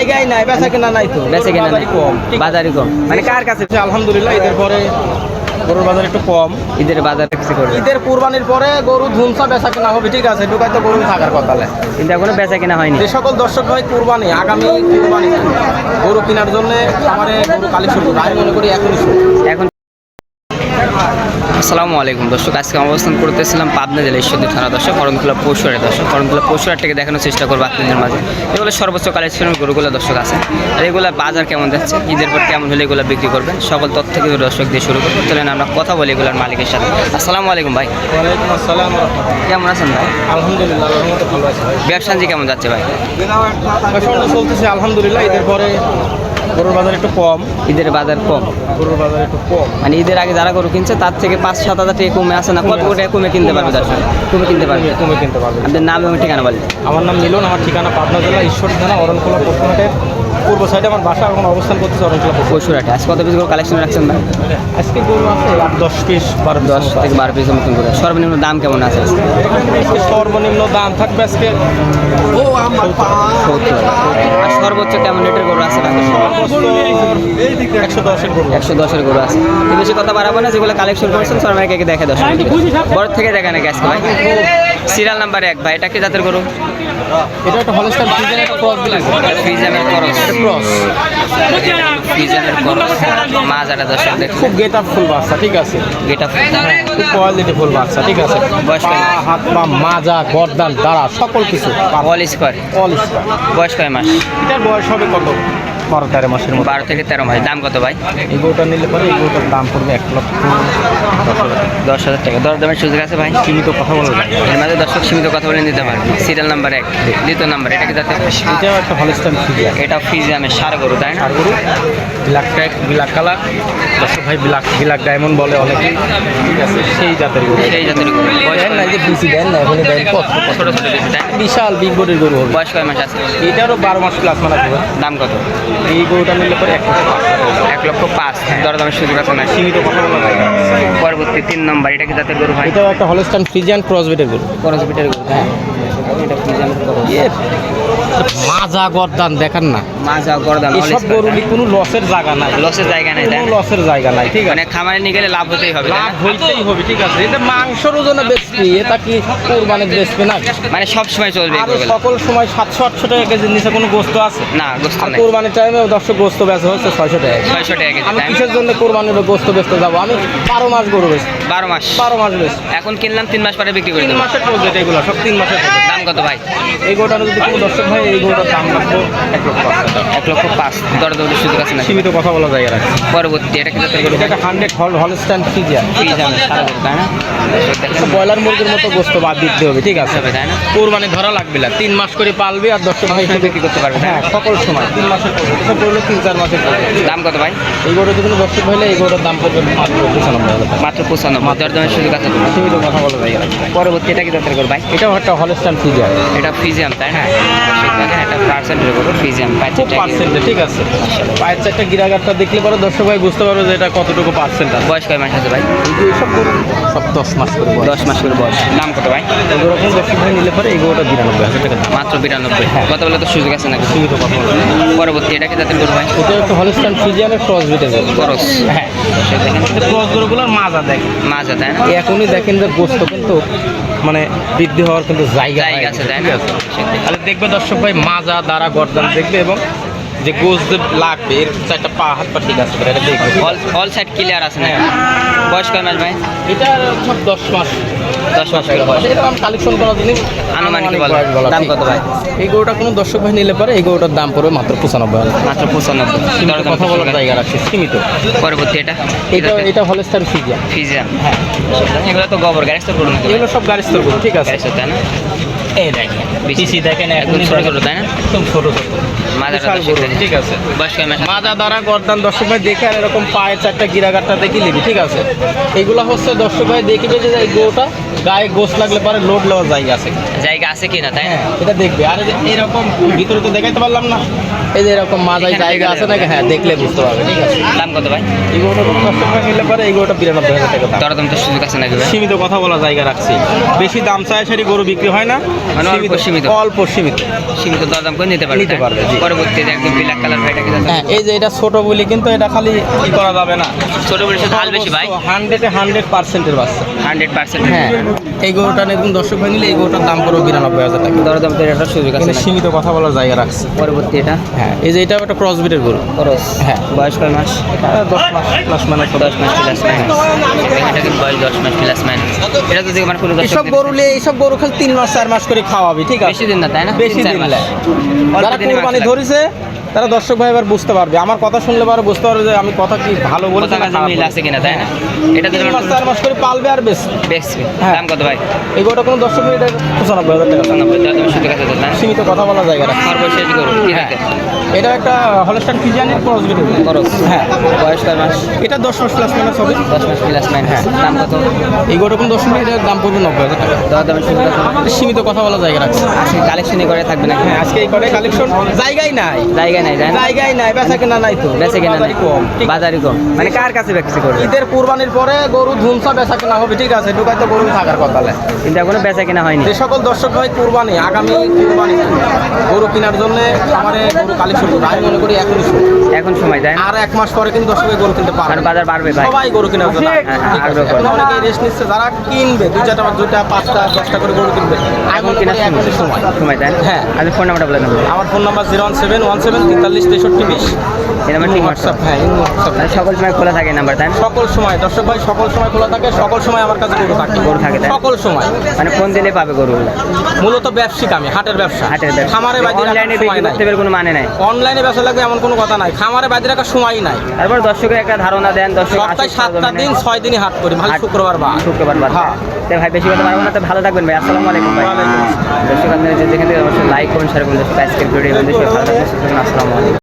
জায়গায় নাই, বেচা কেনা নাই তো, বেচা কেনা নাই, কম, বাজারই কম। মানে কার কাছে? আলহামদুলিল্লাহ ঈদের পরে গরুর বাজার একটু কম। ঈদের বাজার কিছু করবে, ঈদের কুরবানির পরে গরু ধুমসা বেচা কেনা হবে, ঠিক আছে, ঢুকাই তো গরু থাকার কথা। কিন্তু এখনো বেচা কেনা হয়নি। যে সকল দর্শক ভাই কুরবানি, আগামী কুরবানি গরু কেনার জন্য আমাদের গরু কালেকশন করবো, আমি মনে করি এখনই এখন। আসসালামু আলাইকুম দর্শক, আজকে অবস্থান করতেছিলাম পাবনা জেলা ঈশ্বরদী থানা দর্শক, করণখোলা পশুহাটে দর্শক। করণখোলা পশুহাটটাকে দেখানোর চেষ্টা করবো আপনাদের মাঝে। এগুলো সর্বোচ্চ কালেকশনের গরুগুলো দর্শক আছে, আর এগুলো বাজার কেমন যাচ্ছে, ঈদের পর কেমন হলে এগুলো বিক্রি করবেন, সকল তথ্য কিন্তু দর্শক দিয়ে শুরু করবো। চলেন আমরা কথা বলি এগুলোর মালিকের সাথে। আসসালামু আলাইকুম ভাই। ওয়ালাইকুম আসসালাম। কেমন আছেন ভাই? আলহামদুলিল্লাহ, ভালো আছে ভাই। ব্যবসা কেমন যাচ্ছে ভাই? ব্যবসা চলতেছে আলহামদুলিল্লাহ। ঈদের পরে গরুর বাজার একটু কম। ঈদের বাজার কম, গরুর বাজার একটু কম, মানে ঈদের আগে যারা গরু কিনছে তার থেকে 5-7 হাজার টাকা কমে আসে না? কত টাকা কমে কিনতে পারবে দর্শক? কমে কিনতে পারবে, কমে কিনতে পারবে। আপনার নাম এবং ঠিকানা বলেন। আমার নাম মিলন, আমার ঠিকানা পাবনা জেলা ঈশ্বরদী থানা করণখোলা পশুহাটের পূর্ব সাইডে আমার বাসা, এখন অবস্থান করতেছে করণখোলা পশুহাটে। আজ কত পিস গরু কালেকশন রাখছেন ভাই? আজকে গরু আছে 10 পিস, 10 থেকে 12 পিসের মতন করে। সর্বনিম্ন দাম কেমন আছে আজকে? সর্বনিম্ন দাম থাকবে আজকে 70। আর সর্বোচ্চ কেমন রেটের গরু আছে ভাই? 110-এর গরু। 110-এর গরু আছে। এই বেশি কথা বাড়াবো না, যেগুলো কালেকশন করছেন সরমাইকে দেখে দর্শক। বড় থেকে দেখা নাকি আজকে ভাই? সিরিয়াল নাম্বার 1 ভাই, এটা কি জাতের গরু? এটা একটা হলস্টাইন ফ্রিজিয়ান, একটা ক্রস বিল। ফ্রিজিয়ানের ক্রস, ক্রস ফ্রিজিয়ানের ক্রস। মাজাটা দর্শক দেখুন, খুব গেট আপ ফুল বাচ্চা, ঠিক আছে, গেট আপ, খুব কোয়ালিটি ফুল বাচ্চা, ঠিক আছে। বয়স পা, হাত পা, মাজা, গর্দান, দাঁড়া সকল কিছু অল স্কোয়ার। All star. বয়স কয় মাস? এটার বয়স হবে কত? 12-13 মাসের মতো। 12 থেকে 13 মাস। দাম কত ভাই? এই গরুটা নিলে পরে এই গরুটার দাম পড়বে 1,10,000 টাকা। দরদামের সুযোগ আছে ভাই? সীমিত কথা বলা যায়। এর মাঝে দর্শক সীমিত কথা বলে নিতে পারবে। সিরিয়াল নাম্বার 1, দ্বিতীয় নাম্বার, এটা কি যাতে? এটাও একটা হলস্টাইন ফ্রিজিয়ান। এটা ফ্রিজিয়ামের সার গরু, তাই না? আর গরু ব্ল্যাক ট্যাগ, ব্ল্যাক কালার, দর্শক ভাই ব্ল্যাক ডায়মন্ড বলে অনেকে, ঠিক আছে, সেই জাতের গরু। সেই জাতের গরু। বয়স দেন না, এই যে বিসি দেন না, এখন দেন কত ছোট ছোট বেশি, তাই না? বিশাল বিগ বডির গরু হবে। বয়স কয় মাস আছে? এটারও 12 মাস প্লাস মানে হবে। দাম কত? এই গরুটা নিলে পরে 1,05,000। দরদামের সুযোগ আছে না? সীমিত কথা বলা যায়। পরবর্তী 3 নম্বর, এটা কি জাতের গরু ভাই? এটাও একটা হলস্টাইন ফ্রিজিয়ান ক্রসবিটের গরু। ক্রস বিটের গরু, হ্যাঁ। এটা ফ্রিজিয়ামের ক্রস। মাজা গর্দান দেখেন না, মাজা গর্দান, অল এইসব গরু কোনো লসের জায়গা নাই, লসের জায়গা নাই, তাই কোনো না? লসের জায়গা নাই, ঠিক আছে। মানে খামারে নিয়ে গেলে লাভ হতেই হবে, তাই লাভ না? হইতেই হবে, ঠিক আছে। এটা মাংসর ওজনে বেচবি, এটা কি কোরবানি বেচবে না? মানে সব সময় চলবে আর এগুলো? সকল সময় 700-800 টাকা কেজির নিচে কোনো গোস্ত আছে না, গোস্ত আর নাই। কোরবানির টাইমে 10 গোস্ত বেচা হচ্ছে 600 টাকা। 600 টাকা কেজি, আমি তাই না? কিসের জন্য কোরবানির গোস্ত বেচতে যাবো? আমি 12 মাস গরু বেচি, 12 মাস। 12 মাস বেচি। এখন কিনলাম 3 মাস পরে বিক্রি করে 3 দেবো। মাসের প্রজেক্ট এগুলো, সব 3 মাসের project। দাম কত ভাই? এই গরুটার যদি কোনো দর্শক ভাই, এই গরুটার দাম রাখবো 1,05,000 টাকা। 1,05,000। দরদামের সুযোগ আছে না? সীমিত কথা বলা যায় আর কি। পরবর্তী, এটা কি জাতের গরু? এটা একটা 100 হলস্টাইন ফ্রিজিয়ান। ফ্রিজিয়ামের সার গরু, তাই না? তো ব্রয়লার মুরগির মতো গোস্ত বাদ দিতে হবে, ঠিক আছে, তাই না? কোরবানি ধরা লাগবে না, 3 মাস করে পালবে আর দর্শক ভাই সময় বিক্রি করতে পারবে, তাই না? হ্যাঁ, সকল সময় 3 মাসের এসব করলে 3-4 মাসের project। দাম কত ভাই? এই গরুটা যদি কোনো দর্শক ভাইলে এই গরুটার দাম পড়বে মাত্র 95,000 টাকা। মাত্র 95। দরদামের সুযোগ আছে তো? সীমিত কথা বলা যায় আর কি। পরবর্তী, এটা কি জাতের গরু ভাই? এটাও একটা হলস্টাইন ফ্রিজিয়ান, এটা ফ্রিজিয়াম, তাই না? এটা পার্সেন্টের গরু, ফ্রিজিয়াম। খুব পার্সেন্টে, ঠিক আছে। পায়ের চারটা গিরাগারটা দেখলে পরে দর্শক ভাই বুঝতে পারবে যে এটা কতটুকু পার্সেন্ট আছে। বয়স কয় মাস আছে ভাই? এই যে এইসব গরু সব 10 মাস করে বয়স। 10 মাস করে বয়স। দাম কত ভাই? এগুলো কোনো দর্শক ভাই নিলে পরে এই গরুটা 92,000 টাকা দাম। মাত্র 92। কত বলে তো সুযোগ আছে নাকি? সীমিত কথা বলা যায়। পরবর্তী, এটা কি জাতের গরু ভাই? এটা একটা হলস্টাইন ফ্রিজিয়ানের ক্রস বিটের গরু। খরচ। হ্যাঁ, দেখেন ক্রস গরুগুলোর মাজা দেখেন, মাজা, তাই না? এখনই দেখেন যে গোস্ত কিন্তু মানে বৃদ্ধি হওয়ার কিন্তু জায়গা জায়গা আছে, তাই ঠিক না? আছে। তাহলে দেখবে দর্শক ভাই মাজা দ্বারা গর্দান দেখবে এবং যে গোস্ত লাগবে এর 4টা পা হাত পা ঠিক আছে, এটা দেখবে। অল সাইড ক্লিয়ার আছে না? বয়স কয় মাস ভাই? এটা সব 10 মাস 10 মাস করে বয়স। এটা আমি কালেকশন করার জন্য আনুমানিক বলা। বয়স বলা, দাম ঠিক। কত ভাই? এই গরুটা কোনো দর্শক ভাই নিলে পারে এই গরুটার দাম পড়বে মাত্র 95,000। মাত্র 95। দরদাম কথা বলার জায়গা রাখছে, সীমিত। পরবর্তী, এটা এটা হলস্টাইন ফ্রিজিয়ান। ফ্রিজিয়াম। হ্যাঁ, এগুলো তো গোবর গ্যারেজ তো করুন, এগুলো সব গাড়ি স্তর গরু, ঠিক আছে। গ্যারেজ, তাই না? এই দেখেন পিসি দেখেন, একদম একদম ছোট ছোট, তাই না? একদম ছোট ছোট মাজাটা বিশাল গরু, ঠিক আছে। বয়স কয় মাস? মাজা দ্বারা গর্দান দর্শক ভাই দেখে আর এরকম পায়ের চারটা গিরাগারটা দেখে নিবি, ঠিক আছে। এগুলো হচ্ছে দর্শক ভাই দেখবে যে এই গরুটা গায়ে গোস লাগলে পরে লোড নেওয়ার জায়গা আছে জায়গা আছে কিনা, তাই না? হ্যাঁ এটা দেখবে। আর এই যে এরকম ভিতরে তো দেখাইতে পারলাম না, এই যে এরকম মাজায় এখানে জায়গা আছে নাকি, হ্যাঁ দেখলে বুঝতে পারবে। ঠিক আছে, দাম কত ভাই? এই গরুটা 50 টাকা নিলে পরে এই গরুটা 92,000 টাকা দাম। দরদাম তো সুযোগ আছে নাকি ভাই? সীমিত কথা বলা জায়গা রাখছি, বেশি দাম চায় সেটি গরু বিক্রি হয় না, মানে অল্প সীমিত। অল্প সীমিত। সীমিত দরদাম করে নিতে পারবে, নিতে তাই? পারবে, জি। পরবর্তীতে একদম ব্ল্যাক কালার ভাইটা কি দাম? হ্যাঁ এই যে এটা ছোট বলি কিন্তু এটা খালি ই করা যাবে না, ছোট বলে ঢাল বেশি ভাই, 100% বাচ্চা। 100%। হ্যাঁ এই গরুটা নতুন দর্শক ভাই নিলে এই গরুটার দাম পড়বে 92,000 টাকা। দরদাম তো একটা সুযোগ আছে কিন্তু নাকি? সীমিত কথা বলার জায়গা রাখছি। পরবর্তী এটা হ্যাঁ এই যে এটা একটা ক্রস ব্রিডের গরু। খরচ, হ্যাঁ। বয়স কয় মাস? 10 মাস প্লাস মাইনাস 10 মাস প্লাস মাইনাস। এটা কিন্তু বয়স 10 মাস প্লাস মাইনাস। এটা তো দেখে মানে কোনো এইসব গরু নিয়ে এইসব গরু খালি 3 মাস 4 মাস করে খাওয়াবি, ঠিক আছে? বেশি দিন না, তাই না? বেশি 3-4 দিন মাস। নেয়। অল্প যারা দিনে কুরবানি মাংস ধরেছে তারা দর্শক ভাই এবার বুঝতে পারবে, আমার কথা শুনলে পরে বুঝতে পারবে যে আমি কথা কি ভালো লাগে। বলছি কথা না কাজে খারাপ মিল বলছি। আছে কিনা, তাই না? এটা তো 3 মাস 4 মাস করে পালবে আর বেশ। বেশি। হ্যাঁ। দাম কত ভাই? এই গরুটা কোনো দর্শক ভাই এটা 95,000 টাকা দাম। 95। দরদাম সুযোগ আছে তো, তাই না? সীমিত কথা বলা জায়গা রাখছি। সর্বশেষ গরু কি হ্যাঁ থাকে? এটা একটা হলস্টাইন ফ্রিজিয়ানের ক্রস ব্রিড। খরচ, হ্যাঁ বয়স কয় মাস? এটা 10 মাস প্লাস মাইনাস হবে। 10 মাস প্লাস মাইনাস। দাম কত? এই গরুটা কোনো দর্শক ভাই এটার দাম পড়বে 90,000 টাকা। দরদামের সুযোগ আছে? এটা সীমিত কথা বলা জায়গা রাখছি। আজকে কালেকশনই করে থাকবে নাকি? হ্যাঁ আজকে এই করে কালেকশন জায়গাই নাই, জায়গা নাই, তাই না? জায়গায় নাই, বেচা কেনা নাই তো, বেচে কিনা বাজারই কম। ঠিক আছে? বাজারই কম, মানে কার কাছে বিক্রি করবে? ঈদের কুরবানির পরে গরু ধুমসা বেচা কেনা হবে, ঠিক আছে? ঢুকাই তো গরু থাকার কথা না। কিন্তু এখনো বেচা কিনা হয়নি। যে সকল দর্শক ভাই কুরবানি আগামী কুরবানি গরু কেনার জন্য আমার গরু কালেকশন করবে, আমি মনে করি এখনই শুরু। এখন সময়, তাই না? আর 1 মাস পরে কিন্তু দর্শক ভাই গরু কিনতে পারবে, কারণ বাজার বাড়বে ভাই। সবাই গরু কেনার জন্য হ্যাঁ, ঠিক আছে? আগ্রহ করে। এখন অনেকেই রেস্ট নিচ্ছে, যারা কিনবে 2-4টা 5টা 10টা করে গরু কিনবে, আমি এখন মনে কিনা করি এখনই সময়। সময়, তাই না? হ্যাঁ। আপনি ফোন নাম্বারটা বলে দেন। আমার ফোন নাম্বার 01717436320। এই নাম্বার ঠিক হোয়াটসঅ্যাপ, হ্যাঁ হোয়াটসঅ্যাপ। মানে সকল সময় খোলা থাকে নাম্বার, তাই না? সকল সময় দর্শক ভাই সকল সময় খোলা থাকে, সকল সময় আমার কাছে গরু থাকে, গরু থাকে, তাই? সকল সময়। মানে ফোন দিলে পাবে গরু। মূলত ব্যবসায়িক, আমি হাটের ব্যবসা, হাটের ব্যবসা। খামারে বাইরে অনলাইনে রাখার সময় বিক্রি নাই, করতে পারে কোনো মানে নাই। অনলাইনে ব্যবসা লাগবে এমন কোনো কথা নাই, খামারে বাইরে রাখার সময় নাই। তারপর দর্শকের একটা ধারণা দেন, দর্শক সপ্তাহে 7টা দিন 6 দিনই হাট করি, ভালো হাট- শুক্রবার বা শুক্রবার বাদ। হ্যাঁ। তো ভাই বেশি কথা পারবো না, তো ভালো থাকবেন ভাই। আসসালামু আলাইকুম ভাই। ওয়ালাইকুম আসসালাম। দর্শক আপনারা যেখান থেকে অবশ্যই লাইক করুন, শেয়ার করুন। দর্শক আজকের ভিডিও এই পর্যন্ত। সবাই ভালো থাকবেন, সুস্থ থাকবেন। আসসালামু আলাইকুম।